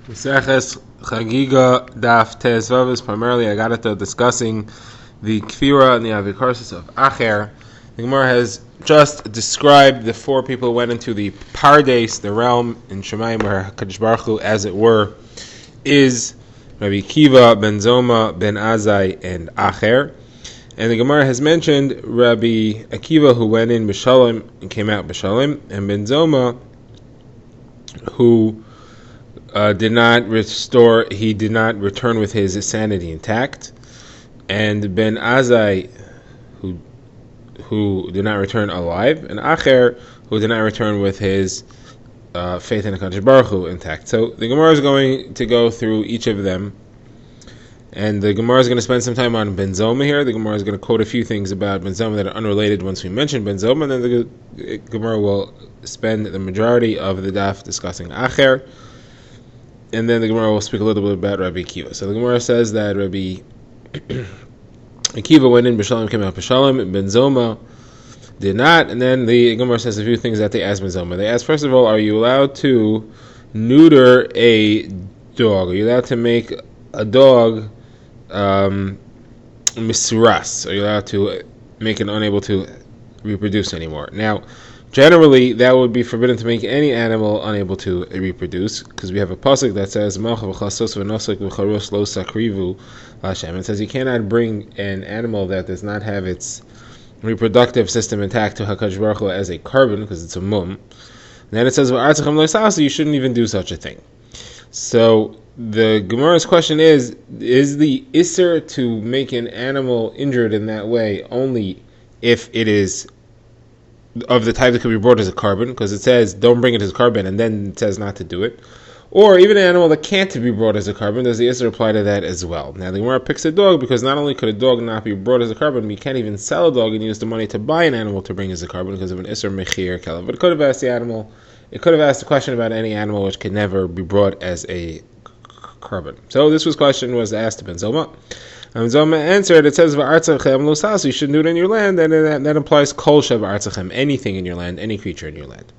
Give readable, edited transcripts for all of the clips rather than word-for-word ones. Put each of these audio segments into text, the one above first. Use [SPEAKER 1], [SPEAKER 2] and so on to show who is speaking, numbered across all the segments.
[SPEAKER 1] Maseches Chagiga Daf Tezvav is primarily Agadata discussing the Kfira and the Avikarsis of Acher. The Gemara has just described the four people who went into the Pardes, the realm in Shemayim where HaKadosh Baruch Hu, as it were, is Rabbi Kiva, Ben Zoma, Ben Azai, and Acher. And the Gemara has mentioned Rabbi Akiva, who went in B'Shalom and came out B'Shalom, and Ben Zoma, who did not return with his sanity intact, and Ben Azai, who did not return alive, and Acher, who did not return with his faith in HaKadosh Baruch Hu intact. So the Gemara is going to go through each of them, and the Gemara is going to spend some time on Ben Zoma here. The Gemara is going to quote a few things about Ben Zoma that are unrelated once we mention Ben Zoma, and then the Gemara will spend the majority of the daf discussing Acher, and then the Gemara will speak a little bit about Rabbi Akiva. So the Gemara says that Rabbi Akiva went in B'Shalom, came out B'Shalom, and Ben Zoma did not. And then the Gemara says a few things that they asked Ben Zoma. They asked, first of all, are you allowed to neuter a dog? Are you allowed to make a dog misras? Are you allowed to make it unable to reproduce anymore? Now, generally, that would be forbidden to make any animal unable to reproduce, because we have a pasuk that says, it says you cannot bring an animal that does not have its reproductive system intact to HaKadosh Baruch Hu as a carbon, because it's a mum. And then it says, you shouldn't even do such a thing. So the Gemara's question is the Isser to make an animal injured in that way only if it is of the type that could be brought as a carbon, because it says don't bring it as a carbon and then it says not to do it, or even an animal that can't be brought as a carbon, does the Isser apply to that as well? Now the Gemara picks a dog because not only could a dog not be brought as a carbon, but you can't even sell a dog and use the money to buy an animal to bring as a carbon because of an Isser Mechir Kelev. But it could have asked the question about any animal which could never be brought as a carbon. So this question was asked to Ben Zoma. And Zoma answered, it says, you should do it in your land, and that implies kol shev anything in your land, any creature in your land.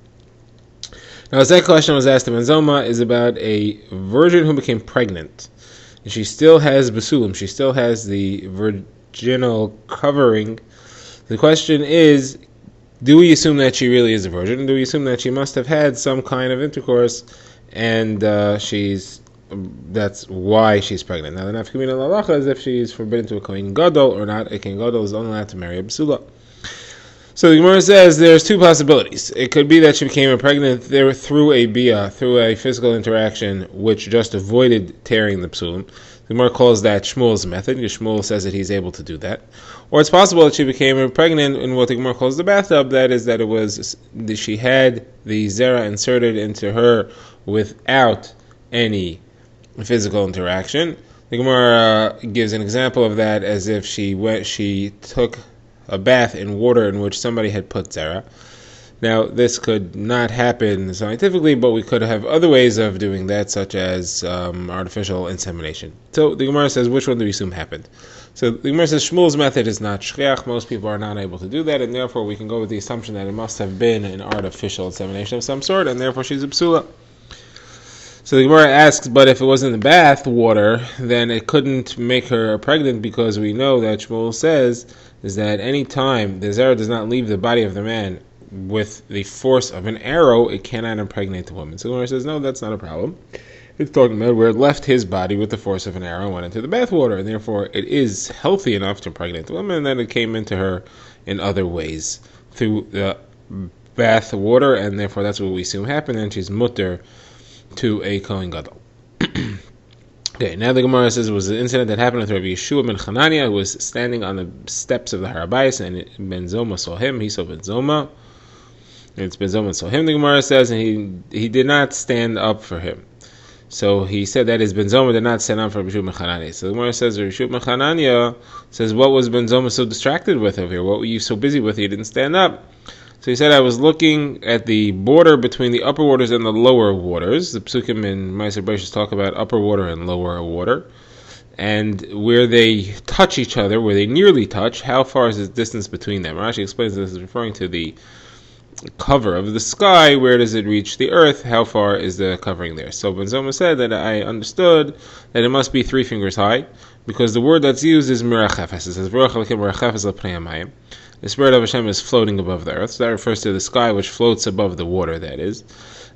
[SPEAKER 1] Now, the second question was asked to Ben Zoma is about a virgin who became pregnant. And she still has basulim, she still has the virginal covering. The question is, do we assume that she really is a virgin? Do we assume that she must have had some kind of intercourse, and that's why she's pregnant? Now, the nafkamina l'alacha is if she's forbidden to a kohen gadol or not. A kohen gadol is only allowed to marry a basula. So the Gemara says there's two possibilities. It could be that she became pregnant there through a bia, through a physical interaction, which just avoided tearing the psulim. The Gemara calls that Shmuel's method. Shmuel says that he's able to do that. Or it's possible that she became pregnant in what the Gemara calls the bathtub. That is, that she had the zera inserted into her without any physical interaction. The Gemara gives an example of that as if she took a bath in water in which somebody had put zera. Now, this could not happen scientifically, but we could have other ways of doing that, such as artificial insemination. So the Gemara says, which one do we assume happened? So the Gemara says Shmuel's method is not shchiach. Most people are not able to do that, and therefore we can go with the assumption that it must have been an artificial insemination of some sort, and therefore she's a psula. So the Gemara asks, but if it was in the bath water, then it couldn't make her pregnant, because we know that Shmuel says is that any time the zera does not leave the body of the man with the force of an arrow, it cannot impregnate the woman. So the Gemara says, no, that's not a problem. It's talking about where it left his body with the force of an arrow and went into the bath water, and therefore it is healthy enough to impregnate the woman, and then it came into her in other ways through the bath water, and therefore that's what we assume happened, and she's mutter to a kohen gadol. Okay, now the Gemara says it was an incident that happened with Rabbi Yeshua ben Chanania, who was standing on the steps of the Harabayis, and Ben Zoma saw him. He saw Ben Zoma. And it's Ben Zoma saw him, the Gemara says, and he did not stand up for him. So he said that is Ben Zoma did not stand up for Rabbi Yeshua ben Chanania. So the Gemara says, Rabbi Yeshua ben Chanania says, what was Ben Zoma so distracted with over here? What were you so busy with? He didn't stand up. So he said, I was looking at the border between the upper waters and the lower waters. The Psukim in Ma'aser Bereishis talk about upper water and lower water. And where they touch each other, where they nearly touch, how far is the distance between them? Rashi explains this is referring to the cover of the sky, where does it reach the earth? How far is the covering there? So Ben Zoma said that I understood that it must be 3 fingers high, because the word that's used is mirachefes. It says mirachefes l'pnei hamayim. The Spirit of Hashem is floating above the earth. So that refers to the sky which floats above the water, that is.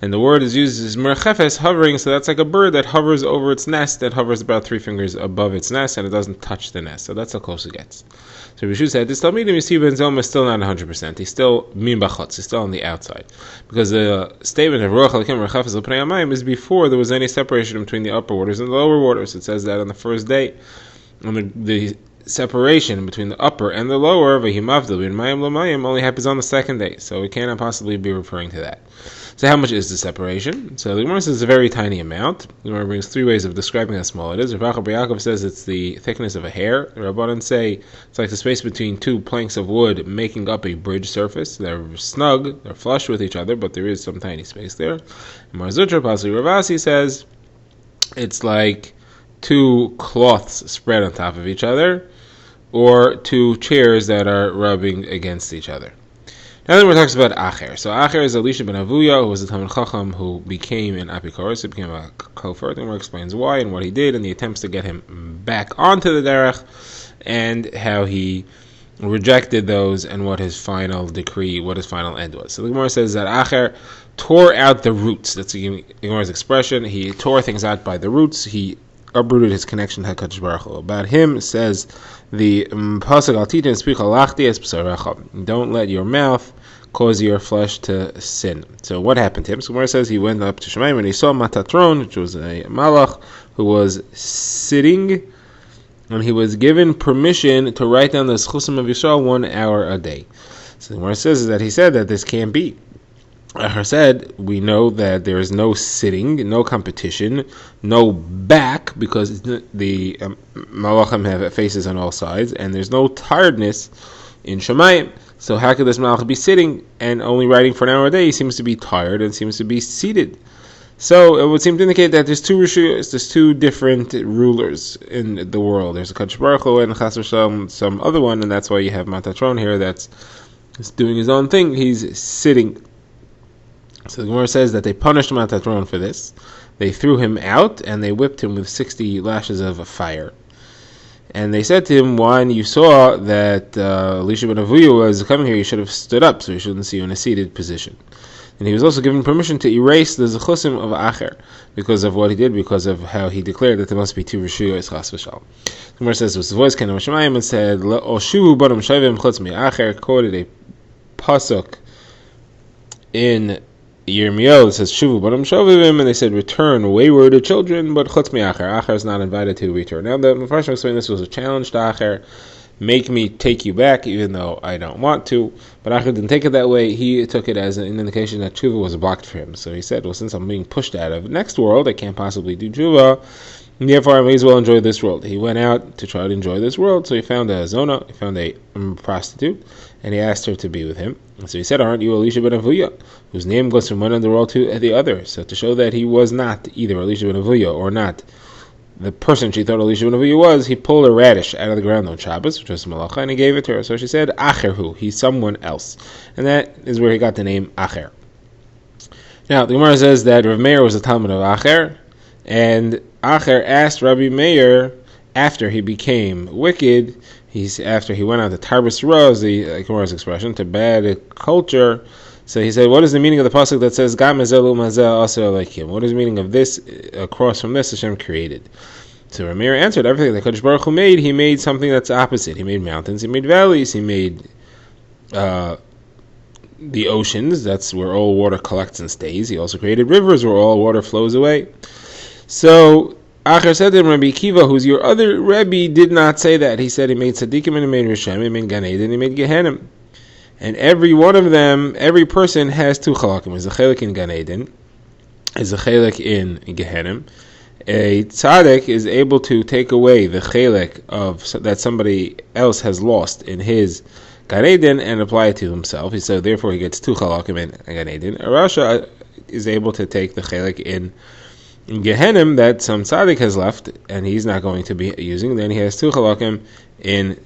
[SPEAKER 1] And the word is used as merchefes, hovering, so that's like a bird that hovers over its nest, that hovers about 3 fingers above its nest, and it doesn't touch the nest. So that's how close it gets. So Rishu said, this Talmidim, you see Ben Zoma is still not 100%. He's still min bachutz, he's still on the outside. Because the statement of Ruach Elokim merchefes l'pnei hamayim is before there was any separation between the upper waters and the lower waters. It says that on the first day, on the separation between the upper and the lower, only happens on the second day, so it cannot possibly be referring to that. So how much is the separation? So the Gemara says it's a very tiny amount. The Gemara brings 3 ways of describing how small it is. Rav Yaakov says it's the thickness of a hair. The Rabbanan say it's like the space between 2 planks of wood making up a bridge surface. They're snug, they're flush with each other, but there is some tiny space there. And Marzutra Pasli Ravasi says it's like 2 cloths spread on top of each other, or 2 chairs that are rubbing against each other. Now then, we're talking about Acher. So Acher is Elisha ben Avuya, who was a Talmid Chacham who became an Apikoros, he became a Kofer. The Gemara explains why and what he did, and the attempts to get him back onto the derech, and how he rejected those, and what his final decree, what his final end was. So the Gemara says that Acher tore out the roots. That's the Gemara's expression. He tore things out by the roots. He uprooted his connection to HaKadosh Baruch Hu. About him says the pasuk al titin speak halachti es b'sarecha. Don't let your mouth cause your flesh to sin. So what happened to him? So Gemara says he went up to Shemayim and he saw Matatron, which was a malach who was sitting, and he was given permission to write down the Schusim of Yisrael 1 hour a day. So the Gemara says that he said that this can't be. Acher said, we know that there is no sitting, no competition, no back, because the malachim have faces on all sides, and there's no tiredness in Shemayim. So how could this malach be sitting and only writing for an hour a day? He seems to be tired and seems to be seated. So it would seem to indicate that there's 2 rishuyos, there's 2 different rulers in the world. There's a Kadosh Baruch Hu and Chas v'Shalom, some other one, and that's why you have Matatron here that's doing his own thing. He's sitting. So the Gemara says that they punished Matatron for this. They threw him out and they whipped him with 60 lashes of fire. And they said to him, when you saw that Elisha ben Avuya was coming here, you should have stood up, so we shouldn't see you in a seated position. And he was also given permission to erase the Zechusim of Acher because of what he did, because of how he declared that there must be 2 Rishuyos Chas v'Shalom. The Gemara says, his voice came to Shemayim and said, Oshu banim shavim chutz mi Acher, quoted a pasuk in Yirmiyahu. It says, Shuvu banim shavim, and they said, return wayward children, but chutz mi Acher. Acher is not invited to return. Now the Mepharshim explained this was a challenge to Acher. Make me take you back, even though I don't want to. But Acher didn't take it that way. He took it as an indication that tshuva was blocked for him. So he said, well, since I'm being pushed out of the next world, I can't possibly do tshuva, and therefore I may as well enjoy this world. He went out to try to enjoy this world, so he found a zona, he found a prostitute, and he asked her to be with him. And so he said, aren't you Elisha ben Avuya, whose name goes from one end of the world to the other? So to show that he was not either Elisha ben Avuya or not the person she thought Elisha ben Avuya was, he pulled a radish out of the ground on Shabbos, which was malacha, and he gave it to her. So she said, Acherhu, he's someone else. And that is where he got the name Acher. Now, the Gemara says that Rav Meir was a Talmud of Acher, and Acher asked Rabbi Meir, after he became wicked, after he went on to Tarbus Ra, is the Gemara's expression, to bad culture. So he said, what is the meaning of the pasuk that says, Gam ezelu mazeh asa alekim? What is the meaning of this? Across from this, Hashem created. So Ramir answered, everything that Kadosh Baruch Hu made, he made something that's opposite. He made mountains, he made valleys, he made the oceans, that's where all water collects and stays. He also created rivers where all water flows away. So Acher said to him, Rabbi Akiva, who's your other Rebbe, did not say that. He said he made tzaddikim and he made Rishem, he made Gan Eden, he made Gehenim. And every one of them, every person has 2 chalakim. There's a chelik in Gan Eden, there's a chelik in Gehenim. A tzaddik is able to take away the chelik that somebody else has lost in his Gan Eden and apply it to himself. He said, therefore, he gets 2 chalakim in Gan Eden. A rasha is able to take the chelik in Gehenim that some tzaddik has left and he's not going to be using. Then he has 2 chalakim in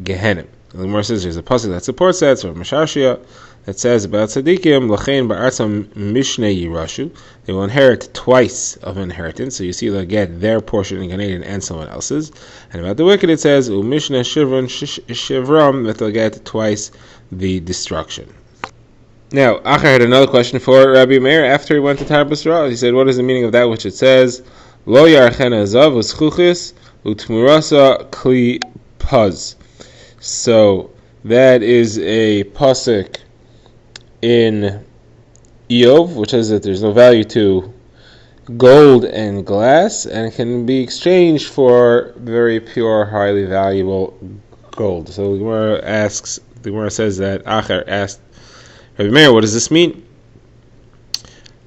[SPEAKER 1] Gehenim. The Gemara says there's a pasuk that supports that, so Mashashia, that says about tzaddikim, L'chein ba'atzam mishnei yirashu, they will inherit twice of inheritance. So you see they'll get their portion in Gan Eden and someone else's. And about the wicked it says, U'mishneh shivram, that they'll get twice the destruction. Now, Acher had another question for Rabbi Meir after he went to Tarbus Ra. He said, what is the meaning of that which it says, Lo yarchena zav u'schuchis u'tmurasa kli puz. So, that is a pasuk in Eov, which says that there's no value to gold and glass, and it can be exchanged for very pure, highly valuable gold. So the Gemara says that Acher asked Rabbi Meir, what does this mean?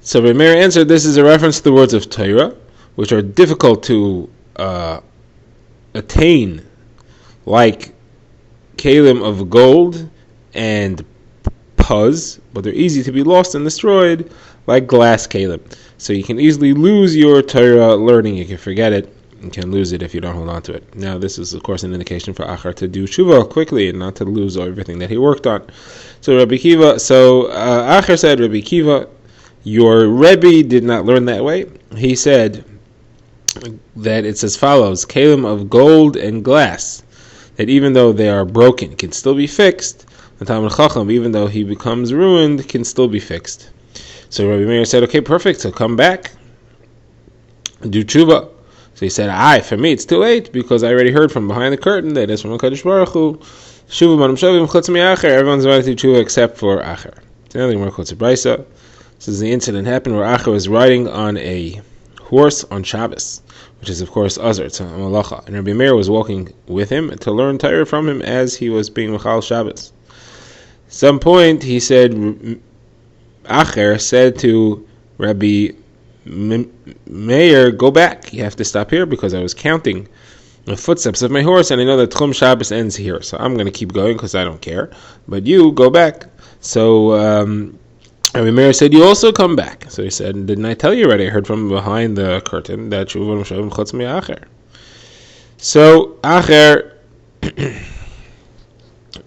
[SPEAKER 1] So Rabbi Meir answered, this is a reference to the words of Torah, which are difficult to attain, like kalim of gold and puz, but they're easy to be lost and destroyed, like glass kalim. So you can easily lose your Torah learning. You can forget it. You can lose it if you don't hold on to it. Now, this is, of course, an indication for Acher to do tshuva quickly and not to lose everything that he worked on. So Acher said, Rabbi Kiva, your Rebbe did not learn that way. He said that it's as follows, kalim of gold and glass, that even though they are broken, can still be fixed. The Talmud Chacham, even though he becomes ruined, can still be fixed. So Rabbi Meir said, okay, perfect, so come back, do tshuva. So he said, for me it's too late, because I already heard from behind the curtain that it's from HaKadosh Baruch Hu, Shuva manam shavim chutz mi'acher, everyone's invited to tshuva except for Acher. So now the Gemara quotes a brisa. This is the incident happened where Acher was riding on a horse on Shabbos, which is of course Azar, it's a malacha. And Rabbi Meir was walking with him to learn Torah from him as he was being Mechal Shabbos. At some point he said, Acher said to Rabbi Meir, go back, you have to stop here because I was counting the footsteps of my horse and I know that Tchum Shabbos ends here, so I'm going to keep going because I don't care, but you go back. So Rabbi Meir said, you also come back. So he said, didn't I tell you already? I heard from behind the curtain that Shuvah Shavim Chutz Mi'acher. So Acher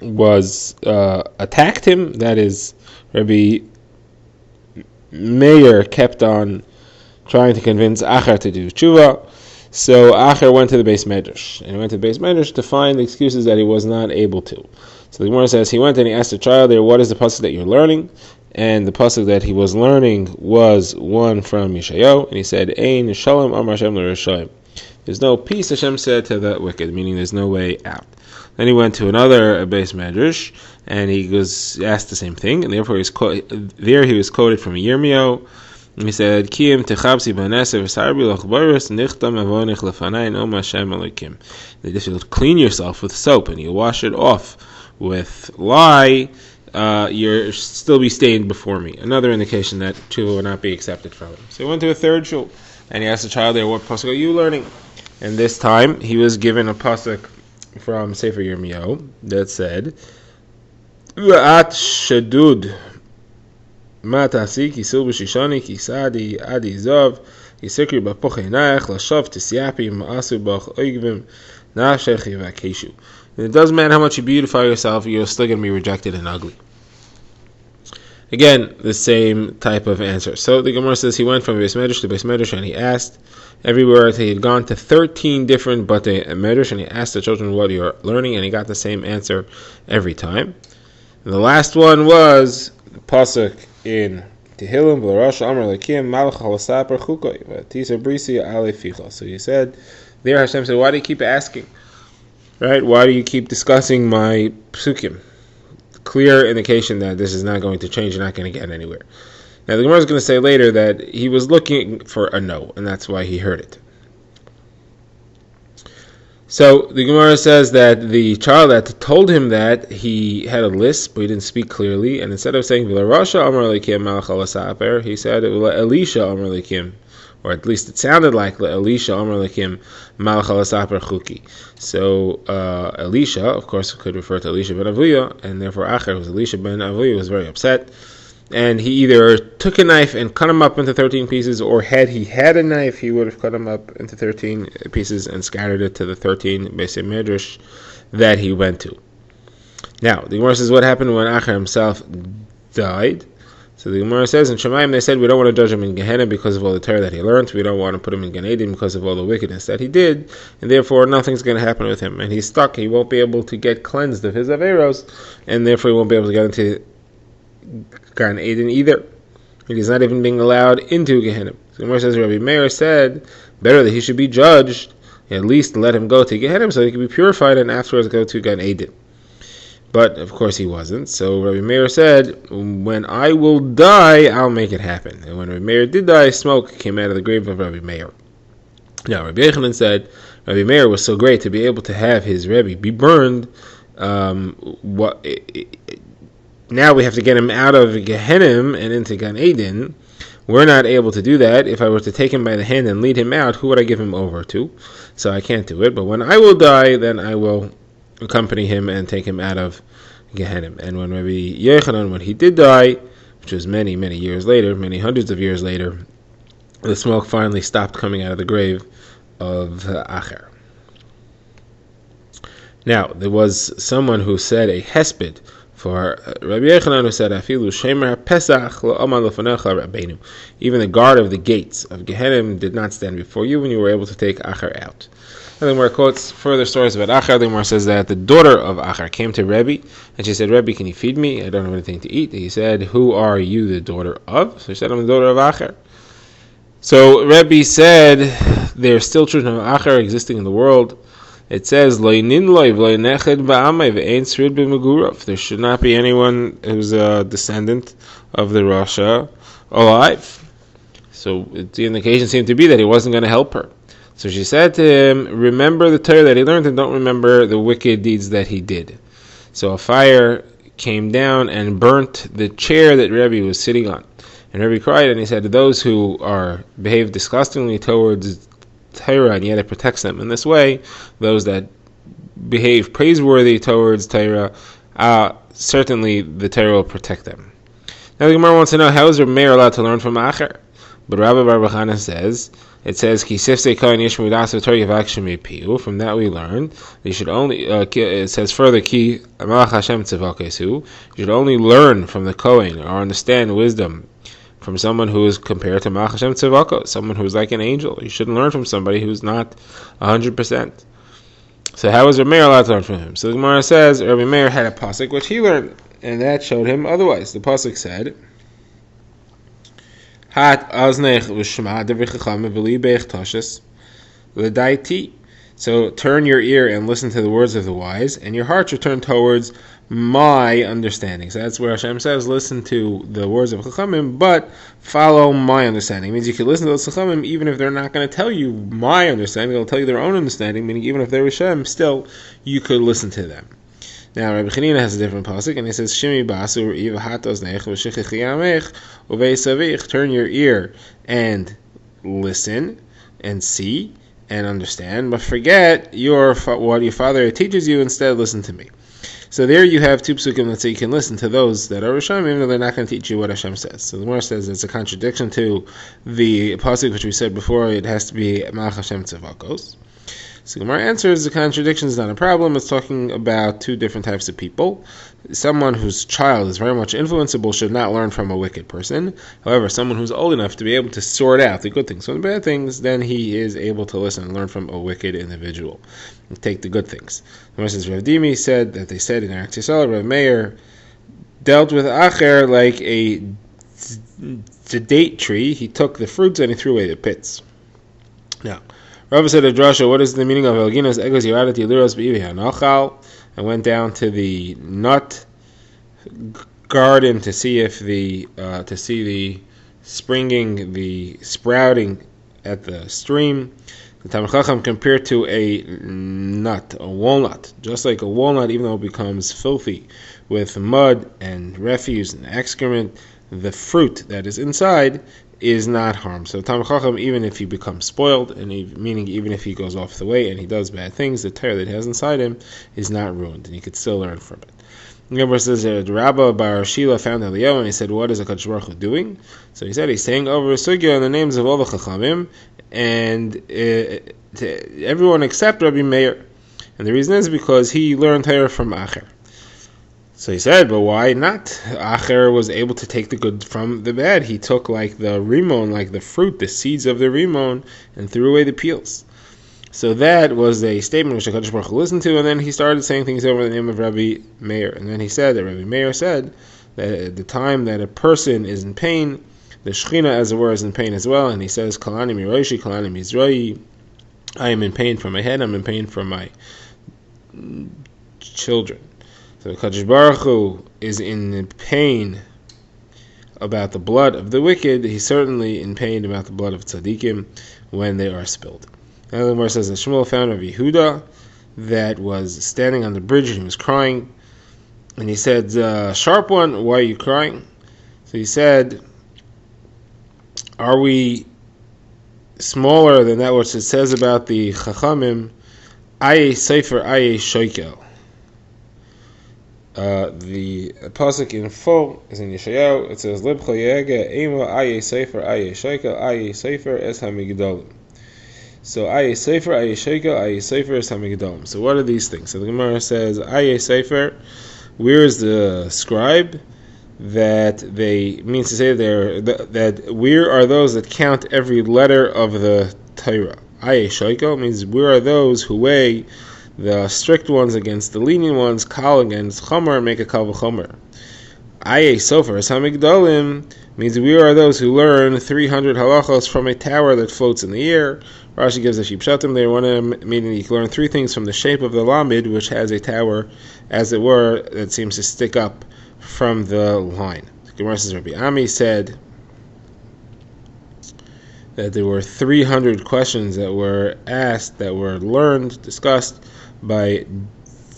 [SPEAKER 1] was attacked him, that is, Rabbi Meir kept on trying to convince Acher to do tshuva. So Acher went to the Beis Medrash, and he went to the Beis Medrash to find the excuses that he was not able to. So the Gemara says he went and he asked the child there, what is the pasuk that you're learning? And the pasuk that he was learning was one from Yeshayahu, and he said, Ein shalom amar Hashem l'Rishayim. There's no peace, Hashem said to the wicked, meaning there's no way out. Then he went to another Beis Medrash, and he was asked the same thing, and therefore he was quoted from Yirmiyahu. He said, Kiyim techabsi b'neseh v'sarbi l'chbaris nichtam avonich lefanai om Hashem Elokim. That if you clean yourself with soap and you wash it off with lye, you'll still be stained before me. Another indication that tshuva will not be accepted from him. So he went to a third shul, and he asked the child there, what pasuk are you learning? And this time he was given a pasuk from Sefer Yirmiyahu that said, V'at shadud ma ta'asi kisul b'shishani kisadi adi zav yisikri b'poch einayach lashav tisyapi ma'asu b'ach oigvim na'ashechi v'akeshu. It doesn't matter how much you beautify yourself, you're still going to be rejected and ugly. Again, the same type of answer. So the Gemara says he went from Beis Medrash to Beis Medrash, and he asked everywhere. He had gone to 13 different Batei Medrash, and he asked the children what you're learning, and he got the same answer every time. And the last one was the pasuk in Tehillim, V'Rosh Amar Lekim Malach Halasaper Chukoi V'Tisa Brisi Ale Ficha. So he said, there Hashem said, why do you keep asking? Right? Why do you keep discussing my psukim? Clear indication that this is not going to change. You're not going to get anywhere. Now the Gemara is going to say later that he was looking for a no, and that's why he heard it. So the Gemara says that the child that told him that, he had a lisp, but he didn't speak clearly, and instead of saying V'Larasha Amar Lekim Malach Halasaper, he said Elisha Amar Lekim, or at least it sounded like Elisha Amar Lekim Malach Halasaper Chuki. So Elisha, of course, could refer to Elisha ben Avuya, and therefore Acher was Elisha ben Avuya, was very upset, and he either took a knife and cut him up into 13 pieces, or had he had a knife, he would have cut him up into 13 pieces and scattered it to the 13 Beis Medrash that he went to. Now, the Gemara says what happened when Acher himself died. So the Gemara says in Shemaim they said we don't want to judge him in Gehenna because of all the Torah that he learned. We don't want to put him in Gan Eden because of all the wickedness that he did, and therefore nothing's going to happen with him. And he's stuck. He won't be able to get cleansed of his averos, and therefore he won't be able to get into Gan Eden either. And he's not even being allowed into Gehenna. So the Gemara says Rabbi Meir said better that he should be judged. At least let him go to Gehenna so he can be purified and afterwards go to Gan Eden. But, of course, he wasn't. So Rabbi Meir said, when I will die, I'll make it happen. And when Rabbi Meir did die, smoke came out of the grave of Rabbi Meir. Now, Rabbi Yechanan said, Rabbi Meir was so great to be able to have his Rebbe be burned. Now we have to get him out of Gehenna and into Gan Eden. We're not able to do that. If I were to take him by the hand and lead him out, who would I give him over to? So I can't do it. But when I will die, then I will accompany him and take him out of Gehenna. And when Rabbi Yechanan, when he did die, which was many, many years later, many hundreds of years later, the smoke finally stopped coming out of the grave of Acher. Now, there was someone who said a hesped for Rabbi Yechanan, who said, "Afilu shemer Pesach lo aman lefanecha Rabbeinu." Even the guard of the gates of Gehenna did not stand before you when you were able to take Acher out. And then where it quotes further stories about Acher, the Gemara says that the daughter of Acher came to Rebbe, and she said, "Rebbe, can you feed me? I don't have anything to eat." He said, "Who are you the daughter of?" So she said, "I'm the daughter of Acher." So Rebbe said, there's still children of Acher existing in the world. It says, there should not be anyone who's a descendant of the Rasha alive. So the indication seemed to be that he wasn't going to help her. So she said to him, remember the Torah that he learned and don't remember the wicked deeds that he did. So a fire came down and burnt the chair that Rebbe was sitting on. And Rebbe cried and he said, those who behave disgustingly towards Torah and yet it protects them in this way, those that behave praiseworthy towards Torah, certainly the Torah will protect them. Now the Gemara wants to know, how is Rebbe Meir allowed to learn from Acher? But Rabbi Bar Chana says, it says, Ki sifsei kohen yishmu dasav Torah yivak shemei piu. From that we learn, you should only, it says further, Ki amalach Hashem tzevakesu. You should only learn from the Kohen or understand wisdom from someone who is compared to Malach Hashem Tzevako, someone who is like an angel. You shouldn't learn from somebody who's not 100%. So how is Rabbi Meir allowed to learn from him? So the Gemara says, Rabbi Meir had a pasuk which he learned, and that showed him otherwise. The pasuk said, Hat aznech v'shma devei chacham v'libech toshes l'daiti. So turn your ear and listen to the words of the wise, and your heart should turn towards my understanding. So that's where Hashem says, listen to the words of Chachamim, but follow my understanding. It means you can listen to those Chachamim even if they're not going to tell you my understanding, they'll tell you their own understanding, meaning even if they're Hashem, still you could listen to them. Now Rabbi Chanina has a different pasuk, and he says, Shimi basur iv hatos neich v'shichich yamech uvei turn your ear and listen and see and understand, but forget what your father teaches you, instead listen to me. So there you have two psukim that say you can listen to those that are Rishayim, even though they're not going to teach you what Hashem says. So the Gemara says it's a contradiction to the pasuk which we said before, it has to be Malach Hashem Tzevakos. So the Gemara answers the contradiction is not a problem. It's talking about two different types of people. Someone whose child is very much influenceable should not learn from a wicked person. However, someone who's old enough to be able to sort out the good things from the bad things, then he is able to listen and learn from a wicked individual and take the good things. Rav Dimi said that they said in Eretz Yisrael, Rav Meir dealt with Acher like a date tree. He took the fruits and he threw away the pits. Now, Rabbi said to Drasha, what is the meaning of Elginas Egos Yeradati Liros B'ivi HaNachal? I went down to the nut garden to see if the sprouting at the stream. The Talmid Chacham compared to a nut, a walnut. Just like a walnut, even though it becomes filthy with mud and refuse and excrement, the fruit that is inside is not harmed. So Talmid Chacham, even if he becomes spoiled, meaning even if he goes off the way and he does bad things, the Torah that he has inside him is not ruined, and he could still learn from it. The Gemara says that Rabba Bar Shila found Eliyahu and he said, what is HaKadosh Baruch Hu doing? So he said, he's saying over a sugya in the names of all the Chachamim, and to everyone except Rabbi Meir. And the reason is because he learned Torah from Acher. So he said, but why not? Acher was able to take the good from the bad. He took like the rimon, like the fruit, the seeds of the rimon, and threw away the peels. So that was a statement which HaKadosh Baruch Hu listened to, and then he started saying things over the name of Rabbi Meir. And then he said that Rabbi Meir said that at the time that a person is in pain, the Shechina, as it were, is in pain as well. And he says, Kalani miroshi, Kalani mizroi. I am in pain for my head, I'm in pain for my children. So HaKadosh Baruch Hu is in pain about the blood of the wicked. He's certainly in pain about the blood of tzaddikim when they are spilled. Now the Gemara says that Shmuel found Rabbi Yehuda that was standing on the bridge and he was crying. And he said, sharp one, why are you crying? So he said, are we smaller than that which it says about the Chachamim, Aye Sefer Aye Shoikel? The pasuk in full is in Yeshayahu. It says, Libcha Yega Ema Aye Sefer Aye Shoikel Aye Sefer Es HaMigdalim. So Aye Sefer Aye Shoikel Aye Sefer Es HaMigdalim. So what are these things? So the Gemara says, Aye Sefer, where is the scribe? That they means to say that where are those that count every letter of the Torah? Aye Shoikel means where are those who weigh the strict ones against the lenient ones, kal against chomer, make a kal v'chomer. Aye Sofer Es HaMigdalim means we are those who learn 300 halachos from a tower that floats in the air. Rashi gives a shipshatim there. One of them meaning you can learn three things from the shape of the lamid, which has a tower, as it were, that seems to stick up from the line. Gemara says Rabbi Ami said that there were 300 questions that were asked, that were learned, discussed by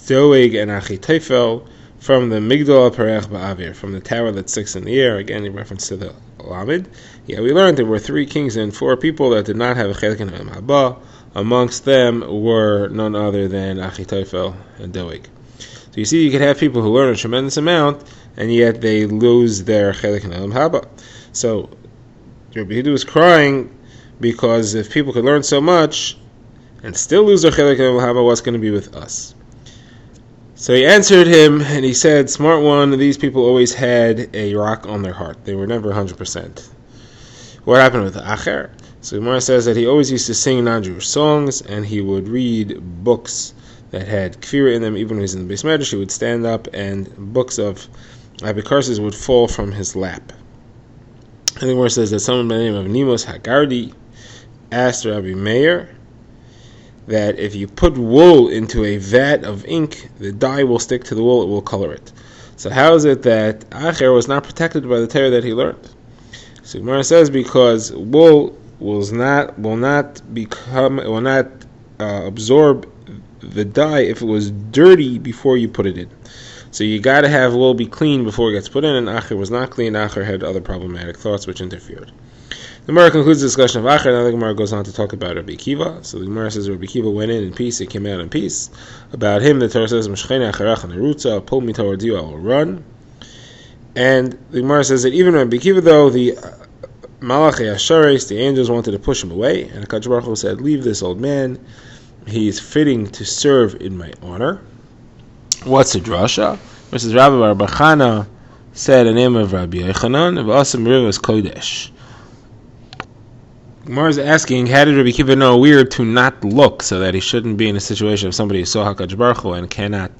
[SPEAKER 1] Doeg and Achitophel from the Migdal Perech Ba'avir, from the tower that sticks in the air. Again, in reference to the Lamed. Yeah, we learned there were 3 kings and 4 people that did not have a chelik in Ha'am Haba. Amongst them were none other than Achitophel and Doeg. So you see, you could have people who learn a tremendous amount, and yet they lose their chelik in Ha'am Haba. So Rabbi Yehuda was crying because if people could learn so much and still lose their chelik in Ha'am Haba, what's going to be with us? So he answered him, and he said, smart one, these people always had a rock on their heart. They were never 100%. What happened with Acher? So Gemara says that he always used to sing non-Jewish songs, and he would read books that had kfira in them. Even when he was in the Beis Medrash, he would stand up, and books of abikarsis would fall from his lap. And the Gemara says that someone by the name of Nimos Hagardi asked Rabbi Meir that if you put wool into a vat of ink, the dye will stick to the wool, it will color it. So how is it that Acher was not protected by the Torah that he learned? So Gemara says because wool will not absorb the dye if it was dirty before you put it in. So you got to have wool be clean before it gets put in, and Acher was not clean. Acher had other problematic thoughts which interfered. The Gemara concludes the discussion of Acher. Now the Gemara goes on to talk about Rabbi Akiva. So the Gemara says Rabbi Akiva went in peace, it came out in peace. About him, the Torah says, Meshchena Acharach Nerutza, pull me towards you, I will run. And the Gemara says that even Rabbi Akiva, though, the Malachi Ashares, the angels wanted to push him away, and HaKadosh Baruch Hu said, leave this old man, he is fitting to serve in my honor. What's a drasha? Versus Rabbi Bar Bachana said the name of Rabbi Yochanan, V'asam Rivas Kodesh. Gemara is asking, how did Rabbi Akiva know where to not look so that he shouldn't be in a situation of somebody who saw HaKadosh Baruch Hu and cannot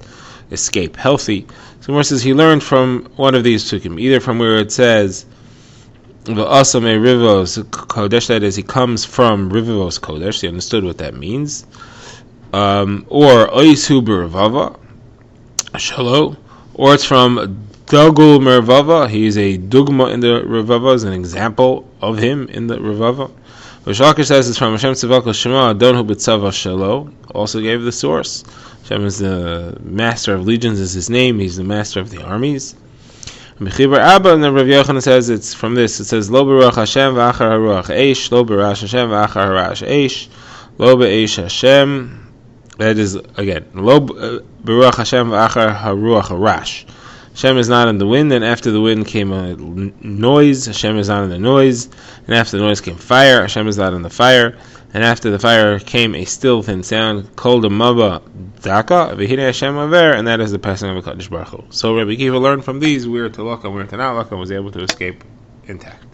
[SPEAKER 1] escape healthy? So Gemara says he learned from one of these psukim, either from where it says V'asam Rivos Kodesh, that is, he comes from Rivos Kodesh, he understood what that means, or Oisu B'Revava, Shalom, or it's from Dagul Mervava, he is a dugma in the Revava, is an example of him in the Revava. Rishakir says it's from Hashem Tzavak Shema Adonhu B'Tzava Shelo. Also gave the source. Hashem is the master of legions, is his name. He's the master of the armies. Mechibar Abba, and then Rav Yochanan says it's from this. It says Lo Baruch Hashem V'Achar Haruach Eish, Lo Baruch Hashem V'Achar Harash Eish, Lo Be'eish Hashem. That is again Lo Baruch Hashem V'Achar Haruach Harash. Hashem is not in the wind, and after the wind came a noise. Hashem is not in the noise, and after the noise came fire. Hashem is not in the fire, and after the fire came a still thin sound. Kol demaba daka v'hine Hashem aver, and that is the passing of HaKadosh Baruch Hu. So Rabbi Akiva learned from these. We are to look and we are to not look, and was able to escape intact.